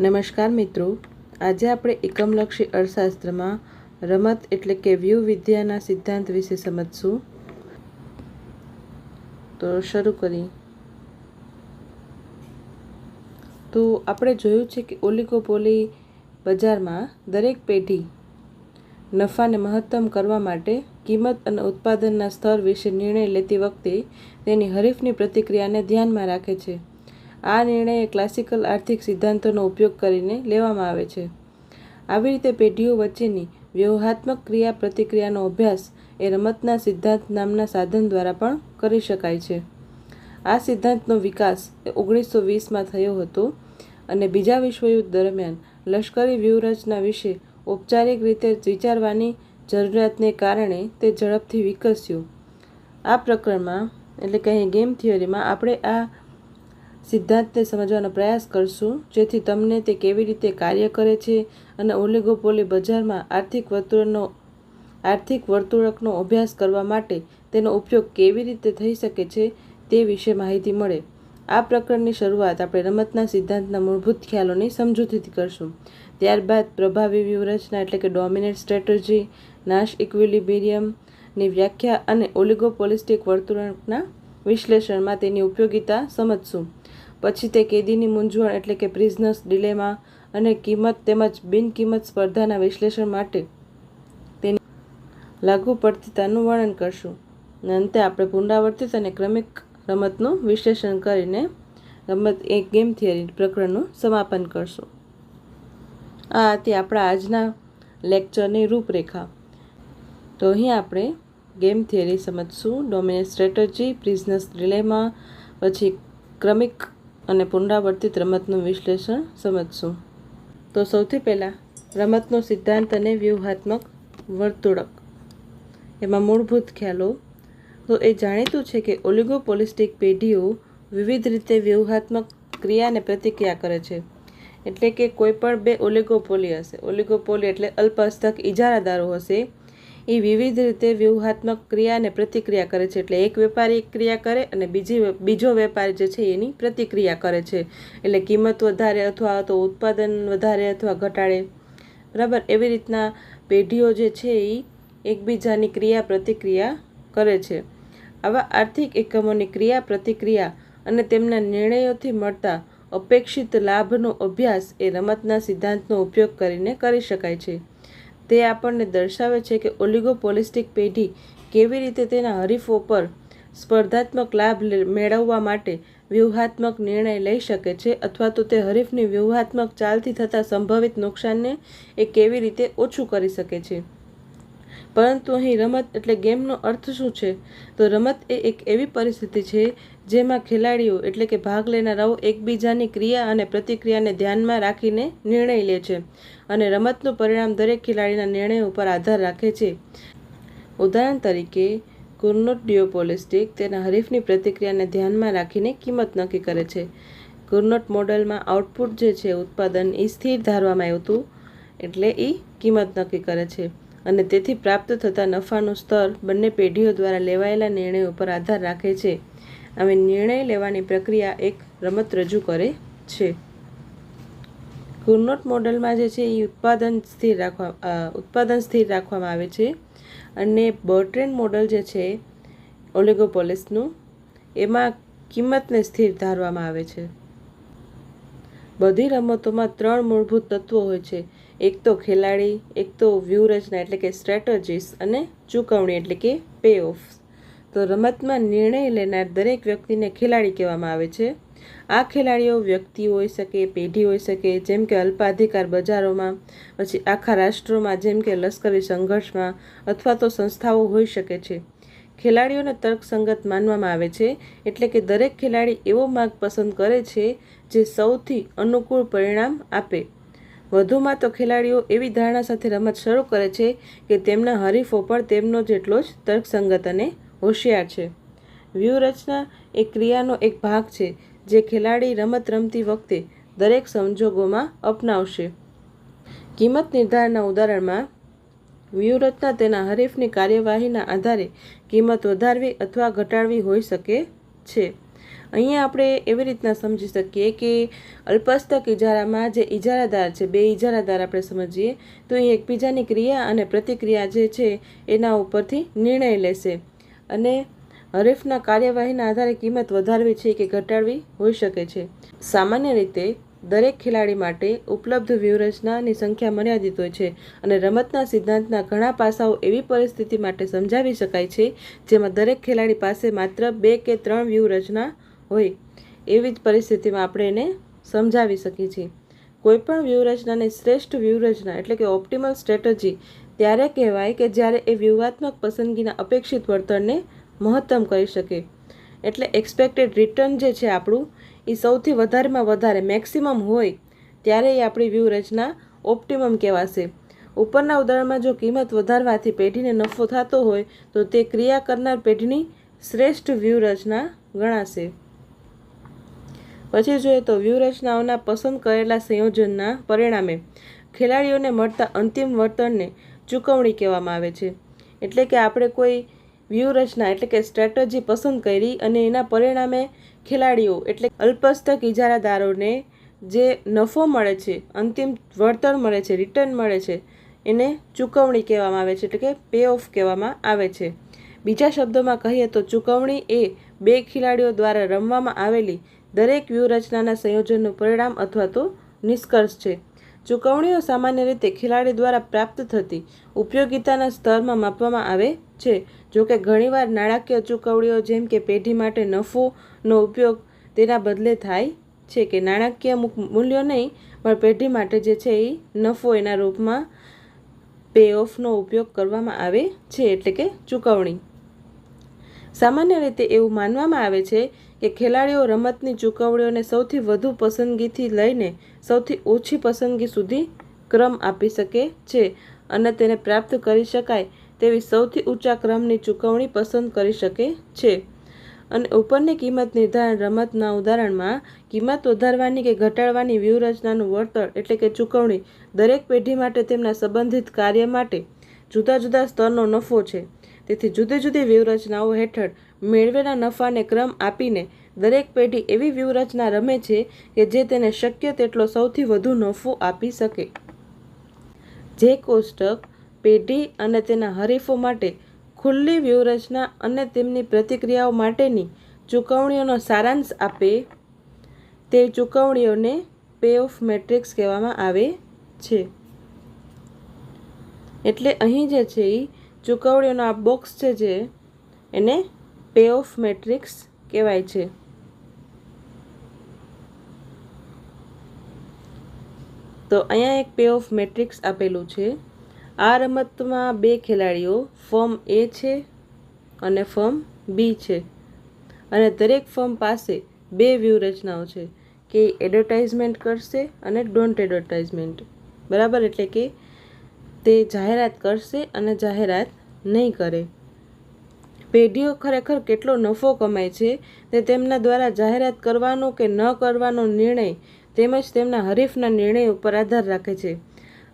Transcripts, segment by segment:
નમસ્કાર મિત્રો, આજે આપણે એકમલક્ષી અર્થશાસ્ત્રમાં રમત એટલે કે વ્યૂહ વિદ્યાના સિદ્ધાંત વિશે સમજશું. તો શરૂ કરી. તો આપણે જોયું છે કે ઓલિગોપોલી બજારમાં દરેક પેઢી નફાને મહત્તમ કરવા માટે કિંમત અને ઉત્પાદનના સ્તર વિશે નિર્ણય લેતી વખતે તેની હરીફની પ્રતિક્રિયાને ધ્યાનમાં રાખે છે. આ નિર્ણય ક્લાસિકલ આર્થિક સિદ્ધાંતોનો ઉપયોગ કરીને લેવામાં આવે છે. આવી રીતે પેઢીઓ વચ્ચેની વ્યૂહાત્મક ક્રિયા પ્રતિક્રિયાનો અભ્યાસ એ રમતના સિદ્ધાંત નામના સાધન દ્વારા પણ કરી શકાય છે. આ સિદ્ધાંતનો વિકાસ 1920માં થયો હતો અને બીજા વિશ્વયુદ્ધ દરમિયાન લશ્કરી વ્યૂહરચના વિશે ઔપચારિક રીતે વિચારવાની જરૂરિયાતને કારણે તે ઝડપથી વિકસ્યું. આ પ્રકરણમાં એટલે કે અહીં ગેમ થિયરીમાં આપણે આ સિદ્ધાંતને સમજવાનો પ્રયાસ કરશું, જેથી તમને તે કેવી રીતે કાર્ય કરે છે અને ઓલિગોપોલી બજારમાં આર્થિક વર્તુળકનો અભ્યાસ કરવા માટે તેનો ઉપયોગ કેવી રીતે થઈ શકે છે તે વિશે માહિતી મળે. આ પ્રકરણની શરૂઆત આપણે રમતના સિદ્ધાંતના મૂળભૂત ખ્યાલોની સમજૂતીથી કરશું. ત્યારબાદ પ્રભાવી વ્યૂહરચના એટલે કે ડોમિનેન્ટ સ્ટ્રેટેજી, નાશ ઇક્વિલિબ્રિયમની વ્યાખ્યા અને ઓલિગોપોલિસ્ટિક વર્તુળકના વિશ્લેષણમાં તેની ઉપયોગિતા સમજશું. પછી તે કેદીની મૂંઝવણ એટલે કે પ્રિઝનર્સ ડિલેમા અને કિંમત તેમજ બિનકિંમત સ્પર્ધાના વિશ્લેષણ માટે તેની લાગુ પડતીતાનું વર્ણન કરશું. અને અંતે આપણે પુનરાવર્તિત અને ક્રમિક રમતનું વિશ્લેષણ કરીને રમત એક ગેમ થિયરી પ્રકરણનું સમાપન કરશું. આ હતી આપણા આજના લેક્ચરની રૂપરેખા. તો અહીં આપણે ગેમ થિયરી સમજશું, ડોમિનેન્ટ સ્ટ્રેટેજી, પ્રિઝનર્સ ડિલેમા, પછી ક્રમિક અને પુનરાવર્તિત રમતનું વિશ્લેષણ સમજશું. તો સૌથી પહેલાં રમતનો સિદ્ધાંત અને વ્યૂહાત્મક વર્તુળક. એમાં મૂળભૂત ખ્યાલો. તો એ જાણીતું છે કે ઓલિગોપોલિસ્ટિક પેઢીઓ વિવિધ રીતે વ્યૂહાત્મક ક્રિયા અને પ્રતિક્રિયા કરે છે. એટલે કે કોઈ પણ બે ઓલિગોપોલી હશે, ઓલિગોપોલી એટલે અલ્પહસ્તક ઇજારાદારો હશે, એ વિવિધ રીતે વ્યૂહાત્મક ક્રિયા અને પ્રતિક્રિયા કરે છે. એટલે એક વેપારી એક ક્રિયા કરે અને બીજો વેપારી જે છે એની પ્રતિક્રિયા કરે છે. એટલે કિંમત વધારે અથવા તો ઉત્પાદન વધારે અથવા ઘટાડે, બરાબર. એવી રીતના પેઢીઓ જે છે એ એકબીજાની ક્રિયા પ્રતિક્રિયા કરે છે. આવા આર્થિક એકમોની ક્રિયા પ્રતિક્રિયા અને તેમના નિર્ણયોથી મળતા અપેક્ષિત લાભનો અભ્યાસ એ રમતના સિદ્ધાંતનો ઉપયોગ કરીને કરી શકાય છે. તે આપણને દર્શાવે છે કે ઓલિગોપોલિસ્ટિક પેઢી કેવી રીતે તેના હરીફો પર સ્પર્ધાત્મક લાભ મેળવવા માટે વ્યૂહાત્મક નિર્ણય લઈ શકે છે, અથવા તો તે હરીફની વ્યૂહાત્મક ચાલથી થતા સંભવિત નુકસાનને એ કેવી રીતે ઓછું કરી શકે છે. પરંતુ અહીં રમત એટલે ગેમનો અર્થ શું છે? તો રમત એ એક એવી પરિસ્થિતિ છે જેમાં ખેલાડીઓ એટલે કે ભાગ લેનારાઓ એકબીજાની ક્રિયા અને પ્રતિક્રિયાને ધ્યાનમાં રાખીને નિર્ણય લે છે અને રમતનું પરિણામ દરેક ખેલાડીના નિર્ણય ઉપર આધાર રાખે છે. ઉદાહરણ તરીકે, કુર્નોટ ડ્યુઓપોલિસ્ટિક તેના હરીફની પ્રતિક્રિયાને ધ્યાનમાં રાખીને કિંમત નક્કી કરે છે. કુર્નોટ મોડલમાં આઉટપુટ જે છે ઉત્પાદન એ સ્થિર ધારવામાં આવ્યું હતું, એટલે એ કિંમત નક્કી કરે છે અને તેથી પ્રાપ્ત થતા નફાનું સ્તર બંને પેઢીઓ દ્વારા લેવાયેલા નિર્ણયો ઉપર આધાર રાખે છે. આવી નિર્ણય લેવાની પ્રક્રિયા એક રમત રજૂ કરે છે. કુર્નોટ મોડલમાં જે છે એ ઉત્પાદન સ્થિર રાખવામાં આવે છે અને બર્ટ્રેન્ડ મોડલ જે છે ઓલિગોપોલિસનું, એમાં કિંમતને સ્થિર ધારવામાં આવે છે. બધી રમતોમાં 3 મૂળભૂત તત્વો હોય છે. એક તો ખેલાડી, એક તો વ્યૂહરચના એટલે કે સ્ટ્રેટેજીસ અને ચૂકવણી એટલે કે પે ઓફ. તો રમતમાં નિર્ણય લેનાર દરેક વ્યક્તિને ખેલાડી કહેવામાં આવે છે. આ ખેલાડીઓ વ્યક્તિ હોઈ શકે, પેઢી હોઈ શકે, જેમ કે અલ્પાધિકાર બજારોમાં, પછી આખા રાષ્ટ્રોમાં જેમ કે લશ્કરી સંઘર્ષમાં, અથવા તો સંસ્થાઓ હોઈ શકે છે. ખેલાડીઓને તર્કસંગત માનવામાં આવે છે, એટલે કે દરેક ખેલાડી એવો માર્ગ પસંદ કરે છે જે સૌથી અનુકૂળ પરિણામ આપે. વધુમાં તો ખેલાડીઓ એવી ધારણા સાથે રમત શરૂ કરે છે કે તેમના હરીફો પણ તેમનો જેટલો જ તર્કસંગત અને હોશિયાર છે. વ્યૂહરચના એ ક્રિયાનો એક ભાગ છે જે ખેલાડી રમત રમતી વખતે દરેક સંજોગોમાં અપનાવશે. કિંમત નિર્ધારણના ઉદાહરણમાં વ્યૂહરચના તેના હરીફની કાર્યવાહીના આધારે કિંમત વધારવી અથવા ઘટાડવી હોઈ શકે છે. અહીંયા આપણે એવી રીતના સમજી શકીએ કે અલ્પસ્તક ઇજારામાં જે ઇજારાદાર છે, બે ઇજારાદાર આપણે સમજીએ તો અહીં એકબીજાની ક્રિયા અને પ્રતિક્રિયા જે છે એના ઉપરથી નિર્ણય લેશે અને હરીફના કાર્યવાહીના આધારે કિંમત વધારવી છે કે ઘટાડવી હોઈ શકે છે. સામાન્ય રીતે દરેક ખેલાડી માટે ઉપલબ્ધ વ્યૂહરચનાની સંખ્યા મર્યાદિત હોય છે અને રમતના સિદ્ધાંતના ઘણા પાસાઓ એવી પરિસ્થિતિ માટે સમજાવી શકાય છે જેમાં દરેક ખેલાડી પાસે માત્ર 2 કે 3 વ્યૂહરચના હોય. એવી જ પરિસ્થિતિમાં આપણે એને સમજાવી શકીએ છીએ. કોઈપણ વ્યૂહરચનાને શ્રેષ્ઠ વ્યૂહરચના એટલે કે ઓપ્ટિમલ સ્ટ્રેટેજી ત્યારે કહેવાય કે જ્યારે એ વ્યૂહાત્મક પસંદગીના અપેક્ષિત વળતરને મહત્તમ કરી શકે. એટલે એક્સપેક્ટેડ રિટર્ન જે છે આપણું એ સૌથી વધારેમાં વધારે મેક્સિમમ હોય ત્યારે એ આપણી વ્યૂહરચના ઓપ્ટિમમ કહેવાશે. ઉપરના ઉદાહરણમાં જો કિંમત વધારવાથી પેઢીને નફો થતો હોય તો તે ક્રિયા કરનાર પેઢીની શ્રેષ્ઠ વ્યૂહરચના ગણાશે. પછી જોઈએ તો વ્યૂહરચનાઓના પસંદ કરેલા સંયોજનના પરિણામે ખેલાડીઓને મળતા અંતિમ વળતરને ચૂકવણી કહેવામાં આવે છે. એટલે કે આપણે કોઈ વ્યૂહરચના એટલે કે સ્ટ્રેટેજી પસંદ કરી અને એના પરિણામે ખેલાડીઓ એટલે અલ્પસ્તક ઇજારાદારોને જે નફો મળે છે, અંતિમ વળતર મળે છે, રિટર્ન મળે છે, એને ચૂકવણી કહેવામાં આવે છે, એટલે કે પે ઓફ કહેવામાં આવે છે. બીજા શબ્દોમાં કહીએ તો ચૂકવણી એ બે ખેલાડીઓ દ્વારા રમવામાં આવેલી દરેક વ્યૂહરચનાના સંયોજનનું પરિણામ અથવા તો નિષ્કર્ષ છે. ચૂકવણીઓ સામાન્ય રીતે ખેલાડી દ્વારા પ્રાપ્ત થતી ઉપયોગિતાના સ્તરમાં માપવામાં આવે છે. જોકે ઘણીવાર નાણાકીય ચૂકવણીઓ જેમ કે પેઢી માટે નફોનો ઉપયોગ તેના બદલે થાય છે કે નાણાકીય મૂલ્યો નહીં પણ પેઢી માટે જે છે એ નફો એના રૂપમાં પે ઓફનો ઉપયોગ કરવામાં આવે છે, એટલે કે ચૂકવણી. સામાન્ય રીતે એવું માનવામાં આવે છે કે ખેલાડીઓ રમતની ચૂકવણીઓને સૌથી વધુ પસંદગીથી લઈને સૌથી ઓછી પસંદગી સુધી ક્રમ આપી શકે છે અને તેને પ્રાપ્ત કરી શકાય તેવી સૌથી ઊંચા ક્રમની ચૂકવણી પસંદ કરી શકે છે. અને ઉપરની કિંમત નિર્ધારણ રમતના ઉદાહરણમાં કિંમત વધારવાની કે ઘટાડવાની વ્યૂહરચનાનું વળતર એટલે કે ચૂકવણી દરેક પેઢી માટે તેમના સંબંધિત કાર્ય માટે જુદા જુદા સ્તરનો નફો છે. તેથી જુદી જુદી વ્યૂહરચનાઓ હેઠળ મેળવેલા નફાને ક્રમ આપીને દરેક પેઢી એવી વ્યૂહરચના રમે છે કે જે તેને શક્ય તેટલો સૌથી વધુ નફો આપી શકે. જે કોષ્ટક પેઢી અને તેના હરીફો માટે ખુલ્લી વ્યૂહરચના અને તેમની પ્રતિક્રિયાઓ માટેની ચૂકવણીઓનો સારાંશ આપે તે ચૂકવણીઓને પે ઓફ મેટ્રિક્સ કહેવામાં આવે છે. એટલે અહીં જે છે એ ચૂકવણીઓનો આ બોક્સ છે જે એને પે ઓફ મેટ્રિક્સ કહેવાય છે. તો અહીંયા એક પે ઓફ મેટ્રિક્સ આપેલું છે. આ રમતમાં બે ખેલાડીઓ ફર્મ એ છે અને ફર્મ બી છે અને દરેક ફર્મ પાસે બે વ્યૂહરચનાઓ છે કે એડવર્ટાઇઝમેન્ટ કરશે અને ડોન્ટ એડવર્ટાઇઝમેન્ટ. બરાબર, એટલે કે તે જાહેરાત કરશે અને જાહેરાત નહીં કરે. પેઢીઓ ખરેખર કેટલો નફો કમાય છે તે તેમના દ્વારા જાહેરાત કરવાનો કે ન કરવાનો નિર્ણય તેમજ તેમના હરીફના નિર્ણય ઉપર આધાર રાખે છે.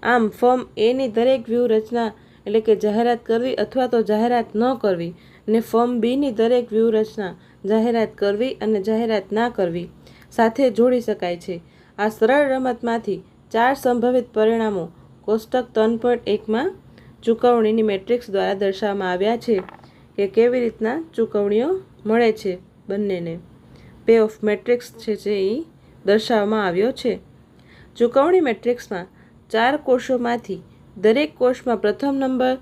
આમ ફર્મ એની દરેક વ્યૂહરચના એટલે કે જાહેરાત કરવી અથવા તો જાહેરાત ન કરવી અને ફર્મ બીની દરેક વ્યૂહરચના જાહેરાત કરવી અને જાહેરાત ના કરવી સાથે જોડી શકાય છે. આ સરળ રમતમાંથી 4 સંભવિત પરિણામો કોષ્ટક 3.1માં ચૂકવણીની મેટ્રિક્સ દ્વારા દર્શાવવામાં આવ્યા છે કે કેવી રીતના ચૂકવણીઓ મળે છે બંનેને. પે ઓફ મેટ્રિક્સ છે જે એ દર્શાવવામાં આવ્યો છે. ચૂકવણી મેટ્રિક્સમાં 4 કોષોમાંથી દરેક કોષમાં પ્રથમ નંબર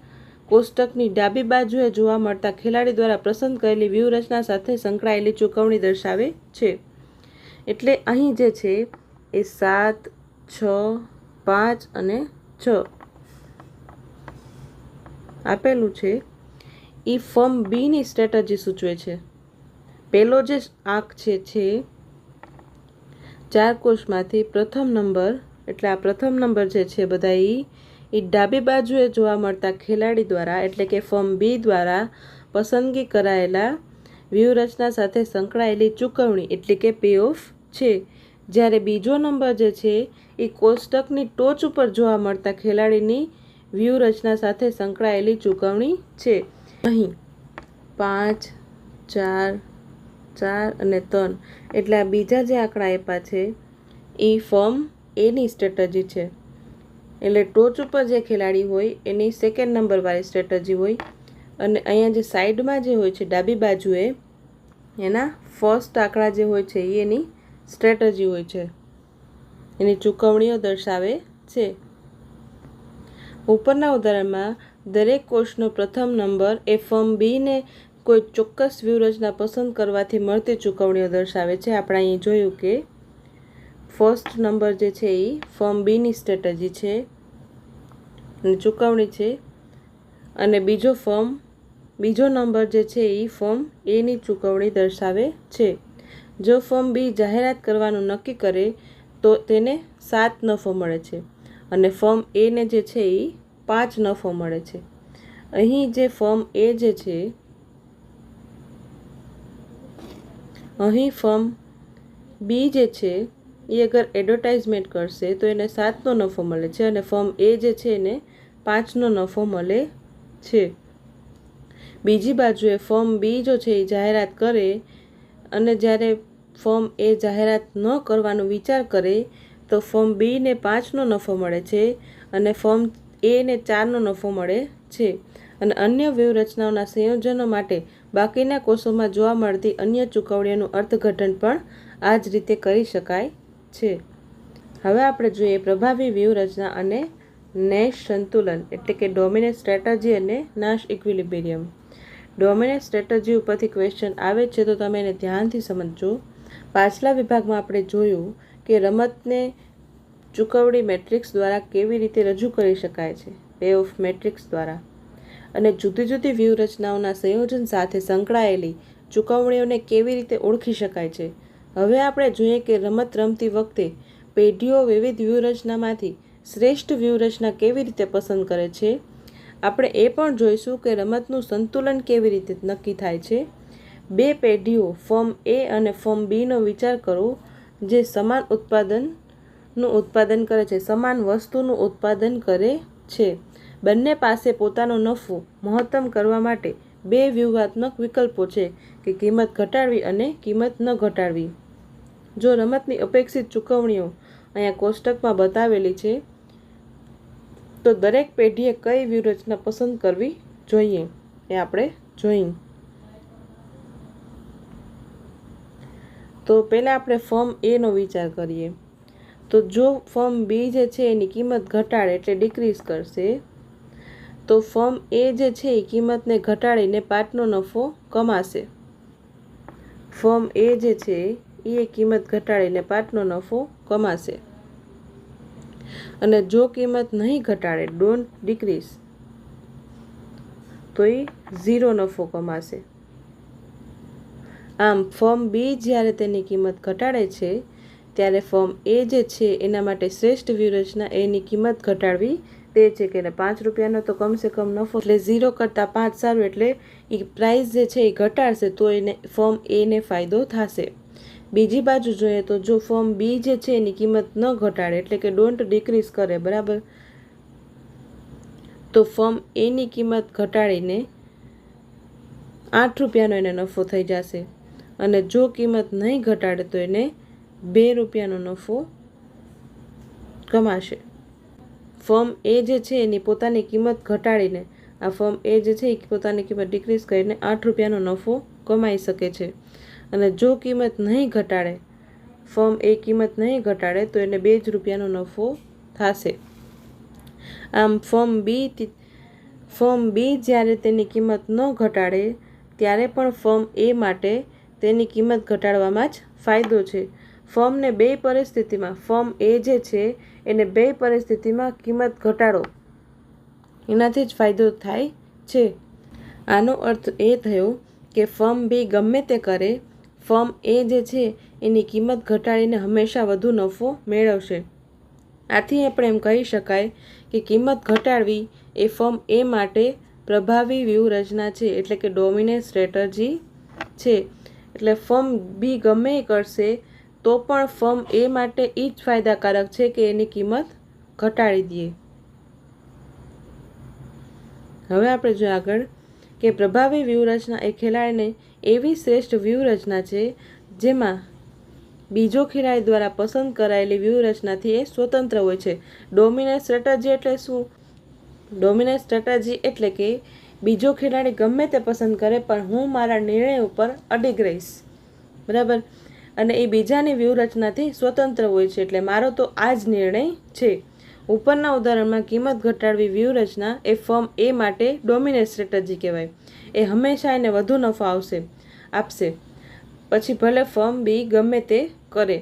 કોષ્ટકની ડાબી બાજુએ જોવા મળતા ખેલાડી દ્વારા પસંદ કરેલી વ્યૂહરચના સાથે સંકળાયેલી ચૂકવણી દર્શાવે છે. એટલે અહીં જે છે એ 7, 6, 5 અને 6 આપેલું છે એ ફર્મ બીની સ્ટ્રેટેજી સૂચવે છે. પહેલો જે આંક છે 4 કોષમાંથી પ્રથમ નંબર એટલે આ પ્રથમ નંબર જે છે બધા એ ડાબી બાજુએ જોવા મળતા ખેલાડી દ્વારા એટલે કે ફર્મ બી દ્વારા પસંદગી કરાયેલા વ્યૂહરચના સાથે સંકળાયેલી ચૂકવણી એટલે કે પે ઓફ છે. જ્યારે બીજો નંબર જે છે એ કોષ્ટકની ટોચ ઉપર જોવા મળતા ખેલાડીની વ્યૂહરચના સાથે સંકળાયેલી ચૂકવણી છે. અહીં 5, 4, 4 અને 3 એટલે આ બીજા જે આંકડા આપ્યા છે એ ફર્મ એની સ્ટ્રેટજી છે. એટલે ટોચ ઉપર જે ખેલાડી હોય એની સેકન્ડ નંબરવાળી સ્ટ્રેટજી હોય અને અહીંયા જે સાઈડમાં જે હોય છે ડાબી બાજુએ એના ફર્સ્ટ આંકડા જે હોય છે એ એની સ્ટ્રેટજી હોય છે, એની ચૂકવણીઓ દર્શાવે છે. ઉપરના ઉદાહરણમાં દરેક કોષનો પ્રથમ નંબર એ ફર્મ બીને કોઈ ચોક્કસ વ્યૂહરચના પસંદ કરવાથી મળતી ચૂકવણીઓ દર્શાવે છે. આપણે અહીં જોયું કે ફર્સ્ટ નંબર જે છે એ ફર્મ બીની સ્ટ્રેટજી છે અને ચૂકવણી છે, અને બીજો નંબર જે છે એ ફર્મ એની ચૂકવણી દર્શાવે છે. જો ફર્મ બી જાહેરાત કરવાનું નક્કી કરે તો તેને 7 નફો મળે છે અને ફર્મ એને જે છે એ 5 નફો મળે છે. અહીં જે ફર્મ એ જે છે અહીં ફર્મ બી જે છે એ અગર એડવર્ટાઇઝમેન્ટ કરશે તો એને 7નો નફો મળે છે અને ફર્મ એ જે છે એને 5નો નફો મળે છે. બીજી બાજુએ ફર્મ બી જો છે એ જાહેરાત કરે અને જ્યારે ફર્મ એ જાહેરાત ન કરવાનો વિચાર કરે તો ફર્મ બીને 5નો નફો મળે છે અને ફર્મ એને 4નો નફો મળે છે. અને અન્ય વ્યૂહરચનાઓના સંયોજનો માટે બાકીના કોષોમાં જોવા મળતી અન્ય ચૂકવણીઓનું અર્થઘટન પણ આ જ રીતે કરી શકાય છે. હવે આપણે જોઈએ પ્રભાવી વ્યૂહરચના અને નેશ સંતુલન એટલે કે ડોમિનેન્ટ સ્ટ્રેટજી અને નાશ ઇક્વિલિબ્રિયમ. ડોમિનેન્ટ સ્ટ્રેટજી ઉપરથી ક્વેશ્ચન આવે છે તો તમે એને ધ્યાનથી સમજજો. પાછલા વિભાગમાં આપણે જોયું કે રમતને ચૂકવણી મેટ્રિક્સ દ્વારા કેવી રીતે રજૂ કરી શકાય છે, પે ઓફ મેટ્રિક્સ દ્વારા, અને જુદી જુદી વ્યૂહરચનાઓના સંયોજન સાથે સંકળાયેલી ચૂકવણીઓને કેવી રીતે ઓળખી શકાય છે. હવે આપણે જોઈએ કે રમત રમતી વખતે પેઢીઓ વિવિધ વ્યૂહરચનામાંથી શ્રેષ્ઠ વ્યૂહરચના કેવી રીતે પસંદ કરે છે. આપણે એ પણ જોઈશું કે રમતનું સંતુલન કેવી રીતે નક્કી થાય છે. બે પેઢીઓ ફર્મ એ અને ફર્મ બીનો વિચાર કરો જે સમાન ઉત્પાદન કરે છે, સમાન વસ્તુનું ઉત્પાદન કરે છે. બંને પાસે પોતાનો નફો મહત્તમ કરવા માટે બે વ્યૂહાત્મક વિકલ્પો છે કે કિંમત ઘટાડવી અને કિંમત ન ઘટાડવી. જો રમતની અપેક્ષિત ચૂકવણીઓ અહીંયા કોષ્ટકમાં બતાવેલી છે તો દરેક પેઢીએ કઈ વ્યૂહરચના પસંદ કરવી જોઈએ એ આપણે જોઈએ. તો પહેલાં આપણે ફર્મ એનો વિચાર કરીએ. તો જો ફર્મ બી જે છે એની કિંમત ઘટાડે એટલે ડિક્રીઝ કરશે તો ફર્મ એ જે છે એ કિંમતને ઘટાડીને 5નો નફો કમાશે. ફર્મ એ જે છે એ કિંમત ઘટાડીને 5નો નફો કમાશે અને જો કિંમત નહીં ઘટાડે, ડોન્ટ ડિક્રીઝ, તો એ 0 નફો કમાશે. આમ ફર્મ બી જ્યારે તેની કિંમત ઘટાડે છે ત્યારે ફર્મ એ જે છે એના માટે શ્રેષ્ઠ વ્યૂહરચના એની કિંમત ઘટાડવી તે છે કે એને 5 રૂપિયાનો તો કમસે કમ નફો, એટલે 0 કરતાં 5 સારું, એટલે એ પ્રાઇસ જે છે એ ઘટાડશે તો એને ફર્મ એને ફાયદો થશે. બીજી બાજુ જોઈએ તો જો ફર્મ બી જે છે એની કિંમત ન ઘટાડે એટલે કે ડોન્ટ ડિક્રીઝ કરે, બરાબર, તો ફર્મ એની કિંમત ઘટાડીને 8 રૂપિયાનો એને નફો થઈ જશે અને જો કિંમત નહીં ઘટાડે તો એને 2 રૂપિયાનો નફો કમાશે. ફર્મ એ જે છે એની પોતાની કિંમત ઘટાડીને આ ફર્મ એ જે છે એ પોતાની કિંમત ડિક્રીઝ કરીને 8 રૂપિયાનો નફો કમાઈ શકે છે અને જો કિંમત નહીં ઘટાડે, ફર્મ એ કિંમત નહીં ઘટાડે તો એને 2 જ રૂપિયાનો નફો થશે. આમ ફર્મ બી જ્યારે તેની કિંમત ન ઘટાડે ત્યારે પણ ફર્મ એ માટે તેની કિંમત ઘટાડવામાં જ ફાયદો છે. ફર્મને બે પરિસ્થિતિમાં, ફર્મ એ જે છે એને બે પરિસ્થિતિમાં કિંમત ઘટાડો એનાથી જ ફાયદો થાય છે. આનો અર્થ એ થયો કે ફર્મ બી ગમે તે કરે, ફર્મ એ જે છે એની કિંમત ઘટાડીને હંમેશા વધુ નફો મેળવશે. આથી આપણે એમ કહી શકાય કે કિંમત ઘટાડવી એ ફર્મ એ માટે પ્રભાવી વ્યૂહરચના છે, એટલે કે ડોમિનેન્ટ સ્ટ્રેટજી છે. એટલે ફર્મ બી ગમે એ કરશે તો પણ ફર્મ એ માટે એ જ ફાયદાકારક છે કે એની કિંમત ઘટાડી દઈએ. હવે આપણે જો આગળ કે પ્રભાવી વ્યૂહરચના એ ખેલાડીને એવી શ્રેષ્ઠ વ્યૂહરચના છે જેમાં બીજો ખેલાડી દ્વારા પસંદ કરાયેલી વ્યૂહરચનાથી એ સ્વતંત્ર હોય છે. ડોમિનન્ટ સ્ટ્રેટેજી એટલે શું? ડોમિનન્ટ સ્ટ્રેટેજી એટલે કે બીજો ખેલાડી ગમે તે પસંદ કરે પણ હું મારા નિર્ણય ઉપર અડીગ રહીશ, બરાબર, અને એ બીજાની વ્યૂહરચનાથી સ્વતંત્ર હોય છે, એટલે મારો તો આ જ નિર્ણય છે. ઉપરના ઉદાહરણમાં કિંમત ઘટાડવી વ્યૂહરચના એ ફર્મ એ માટે ડોમિનન્ટ સ્ટ્રેટેજી કહેવાય. એ હંમેશા એને વધુ નફો આપશે, પછી ભલે ફર્મ બી ગમે તે કરે.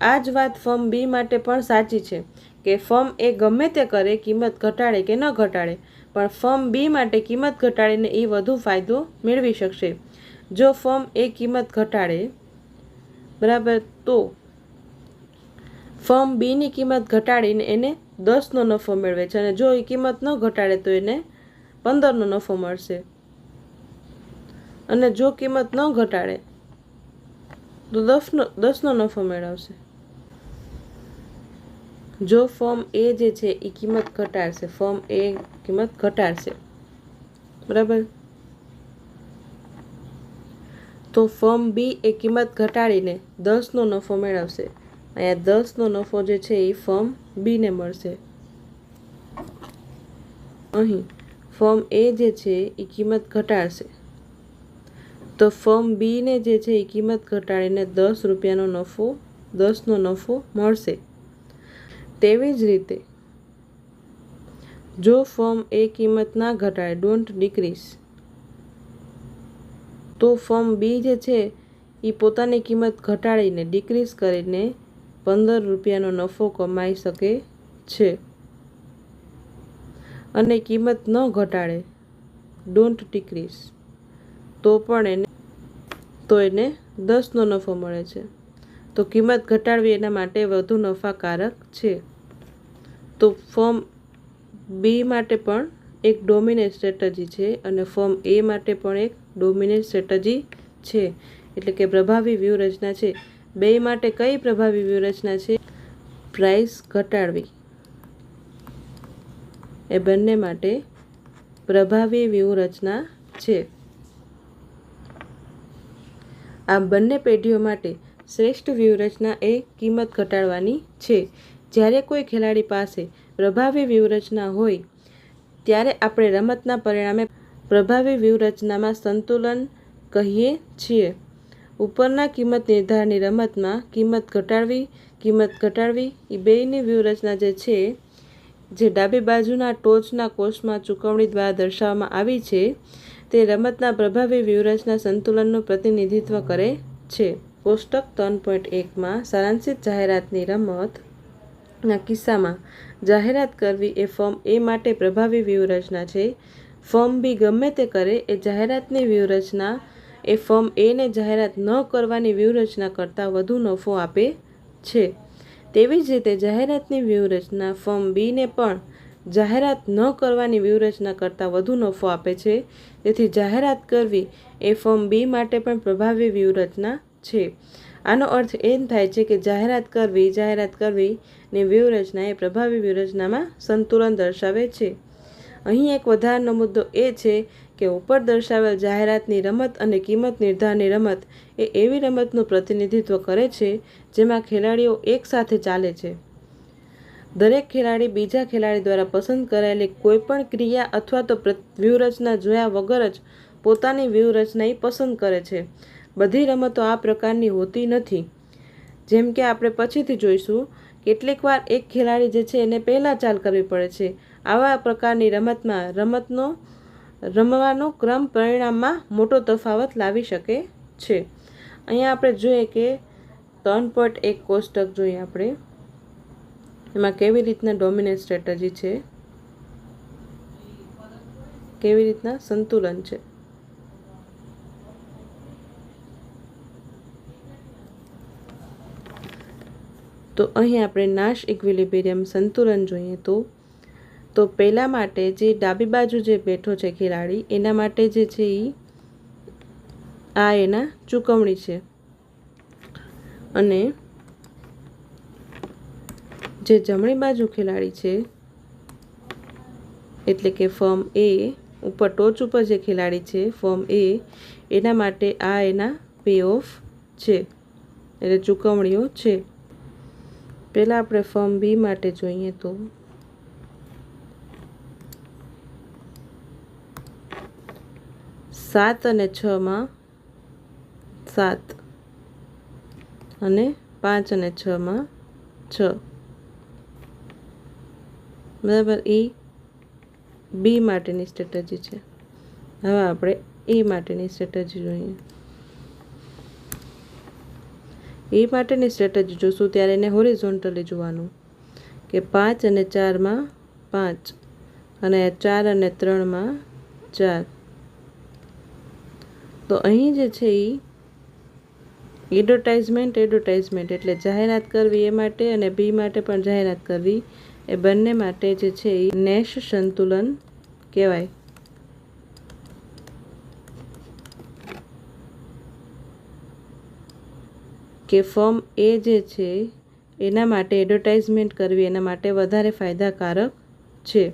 આ જ વાત ફર્મ બી માટે પણ સાચી છે કે ફર્મ એ ગમે તે કરે, કિંમત ઘટાડે કે ન ઘટાડે, પણ ફર્મ બી માટે કિંમત ઘટાડીને એ વધુ ફાયદો મેળવી શકશે. જો ફર્મ એ કિંમત ઘટાડે, બરાબર, તો ફર્મ બીની કિંમત ઘટાડીને એને 10નો નફો મેળવે છે, અને જો એ કિંમત ન ઘટાડે તો એને 15નો નફો મળશે, અને જો કિંમત ન ઘટાડે તો 10નો નફો મેળવશે. જો ફર્મ એ જે છે એ કિંમત ઘટાડશે, ફર્મ એ કિંમત ઘટાડશે, બરાબર, તો ફર્મ બી એ કિંમત ઘટાડીને 10નો નફો મેળવશે. અહીંયા 10નો નફો જે છે એ ફર્મ બીને મળશે. અહીં ફર્મ એ જે છે એ કિંમત ઘટાડશે, તો ફર્મ બીને જે છે એ કિંમત ઘટાડીને 10 રૂપિયાનો નફો, 10નો નફો મળશે. તેવી જ રીતે જો ફર્મ એ કિંમત ના ઘટાડે, ડોન્ટ ડિક્રીઝ, તો ફર્મ બી જે છે એ પોતાની કિંમત ઘટાડીને, ડિક્રીઝ કરીને 15 રૂપિયાનો નફો કમાઈ શકે છે. અને કિંમત ન ઘટાડે, ડોન્ટ ડિક્રીઝ, તો પણ એને 10નો નફો મળે છે. તો કિંમત ઘટાડવી એના માટે વધુ નફાકારક છે. તો ફર્મ બી માટે પણ એક ડોમિનન્ટ સ્ટ્રેટેજી છે અને ફર્મ એ માટે પણ એક ડોમિનન્ટ સ્ટ્રેટેજી છે, એટલે કે પ્રભાવી વ્યૂહરચના છે. બે માટે કઈ પ્રભાવી વ્યૂહરચના છે? પ્રાઇસ ઘટાડવી. એ બંને માટે પ્રભાવી વ્યૂહરચના છે. આ બંને પેઢીઓ માટે શ્રેષ્ઠ વ્યૂહરચના એ કિંમત ઘટાડવાની છે. જ્યારે કોઈ ખેલાડી પાસે પ્રભાવી વ્યૂહરચના હોય ત્યારે આપણે રમતના પરિણામે પ્રભાવી વ્યૂહરચનામાં સંતુલન કહીએ છીએ. ઉપરના કિંમત નિર્ધારણની રમતમાં કિંમત ઘટાડવી એ બેયની વ્યૂહરચના જે છે, જે ડાબી બાજુના ટોચના કોષમાં ચૂકવણી દ્વારા દર્શાવવામાં આવી છે, તે રમતના પ્રભાવી વ્યૂહરચના સંતુલનનું પ્રતિનિધિત્વ કરે છે. કોષ્ટક 3.1માં સારાંશિત જાહેરાતની રમતના કિસ્સામાં જાહેરાત કરવી એ ફર્મ એ માટે પ્રભાવી વ્યૂહરચના છે. ફર્મ બી ગમે તે કરે એ જાહેરાતની વ્યૂહરચના એ ફર્મ એને જાહેરાત ન કરવાની વ્યૂહરચના કરતાં વધુ નફો આપે છે. તેવી જ રીતે જાહેરાતની વ્યૂહરચના ફર્મ બીને પણ જાહેરાત ન કરવાની વ્યૂહરચના કરતાં વધુ નફો આપે છે. તેથી જાહેરાત કરવી એ ફર્મ બી માટે પણ પ્રભાવી વ્યૂહરચના છે. આનો અર્થ એમ થાય છે કે જાહેરાત કરવી ની વ્યૂહરચના એ પ્રભાવી વ્યૂહરચનામાં સંતુલન દર્શાવે છે. અહીં એક વધારાનો મુદ્દો એ છે કે ઉપર દર્શાવેલ જાહેરાતની રમત અને કિંમત નિર્ધારણની રમત એ એવી રમતનું પ્રતિનિધિત્વ કરે છે જેમાં ખેલાડીઓ એકસાથે ચાલે છે. દરેક ખેલાડી બીજા ખેલાડી દ્વારા પસંદ કરાયેલી કોઈપણ ક્રિયા અથવા તો વ્યૂહરચના જોયા વગર જ પોતાની વ્યૂહરચના પસંદ કરે છે. બધી રમતો આ પ્રકારની હોતી નથી. જેમ કે આપણે પછીથી જોઈશું, કેટલીક વાર એક ખેલાડી જે છે એને પહેલાં ચાલ કરવી પડે છે. આવા પ્રકારની રમતમાં રમવાનો ક્રમ પરિણામમાં મોટો તફાવત લાવી શકે છે. અહીંયા આપણે જોઈએ કે 3.1 કોષ્ટક જોઈએ આપણે, એમાં કેવી રીતના ડોમિનન્ટ સ્ટ્રેટેજી છે, કેવી રીતના સંતુલન છે. તો અહીં આપણે નાશ ઇક્વિલિબ્રિયમ સંતુલન જોઈએ તો પહેલા માટે જે ડાબી બાજુ જે બેઠો છે ખેલાડી, એના માટે જે છે આ એના ચૂકવણી છે, અને જે જમણી બાજુ ખેલાડી છે એટલે કે ફર્મ એ, ઉપર ટોચ ઉપર જે ખેલાડી છે ફોર્મ એ, એના માટે આ એના પે ઓફ છે, એટલે ચૂકવણીઓ છે. પહેલાં આપણે ફોર્મ બી માટે જોઈએ તો 7 અને 6 માં 7 અને 5 અને 6 માં 6. બરાબર. એ બી માટેની સ્ટ્રેટેજી છે. હવે આપણે એ માટેની સ્ટ્રેટેજી જોઈએ. એ માટેની સ્ટ્રેટેજી જોશું ત્યારે એને હોરિઝોન્ટલી જોવાનું કે 5 અને 4 માં 5 અને 4 અને 3 માં 4. તો અહીં જે છે એ એડવર્ટાઇઝમેન્ટ એટલે જાહેરાત કરવી એ માટે, અને બી માટે પણ જાહેરાત કરવી, એ બંને માટે જે છે એ નેશ સંતુલન કહેવાય. કે ફોર્મ એ જે છે એના માટે એડવર્ટાઇઝમેન્ટ કરવી એના માટે વધારે ફાયદાકારક છે,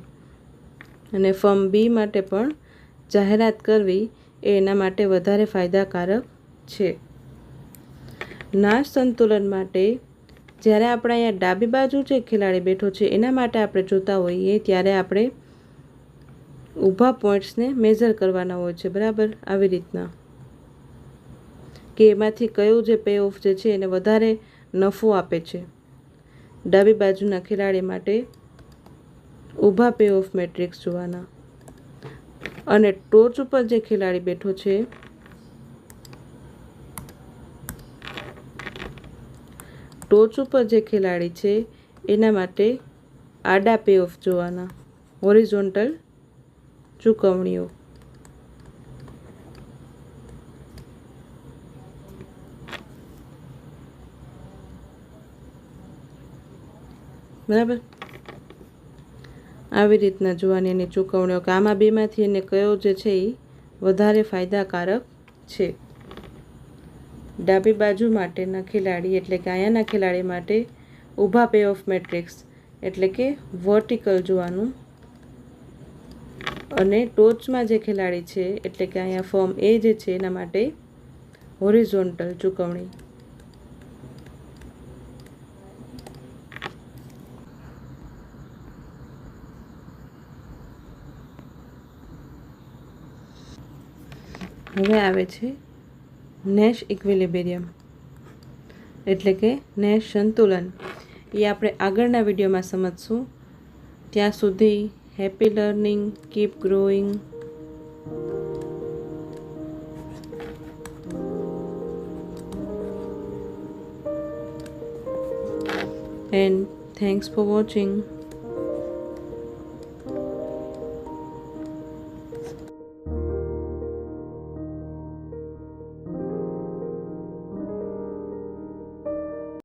અને ફોર્મ બી માટે પણ જાહેરાત કરવી એ એના માટે વધારે ફાયદાકારક છે. નાશ સંતુલન માટે જ્યારે આપણે અહીંયા ડાબી બાજુ જે ખેલાડી બેઠો છે એના માટે આપણે જોતા હોઈએ ત્યારે આપણે ઊભા પોઈન્ટ્સને મેઝર કરવાના હોય છે. બરાબર. આવી રીતના કે એમાંથી કયું જે પે ઓફ જે છે એને વધારે નફો આપે છે. ડાબી બાજુના ખેલાડી માટે ઊભા પે ઓફ મેટ્રિક્સ જોવાના, અને ટોચ ઉપર જે ખેલાડી બેઠો છે ટોચ ઉપર જે ખેલાડી છે એના માટે આડા પે ઓફ જોવાના, હોરિઝોન્ટલ ચૂકવણીઓ. બરાબર. આવી રીતના જોવાની એની ચૂકવણીઓ કે આમાં બેમાંથી એને કયો જે છે એ વધારે ફાયદાકારક છે. ડાબી બાજુ માટેના ખેલાડી એટલે કે અહીંયાના ખેલાડી માટે ઊભા પે ઓફ મેટ્રિક્સ એટલે કે વર્ટિકલ જોવાનું, અને ટોચમાં જે ખેલાડી છે એટલે કે અહીંયા ફોર્મ એ જે છે એના માટે હોરિઝોન્ટલ ચૂકવણી. હવે આવે છે નેશ ઇક્વિલિબ્રિયમ એટલે કે નેશ સંતુલન. એ આપણે આગળના વિડીયોમાં સમજશું. ત્યાં સુધી happy learning, keep growing. And thanks for watching.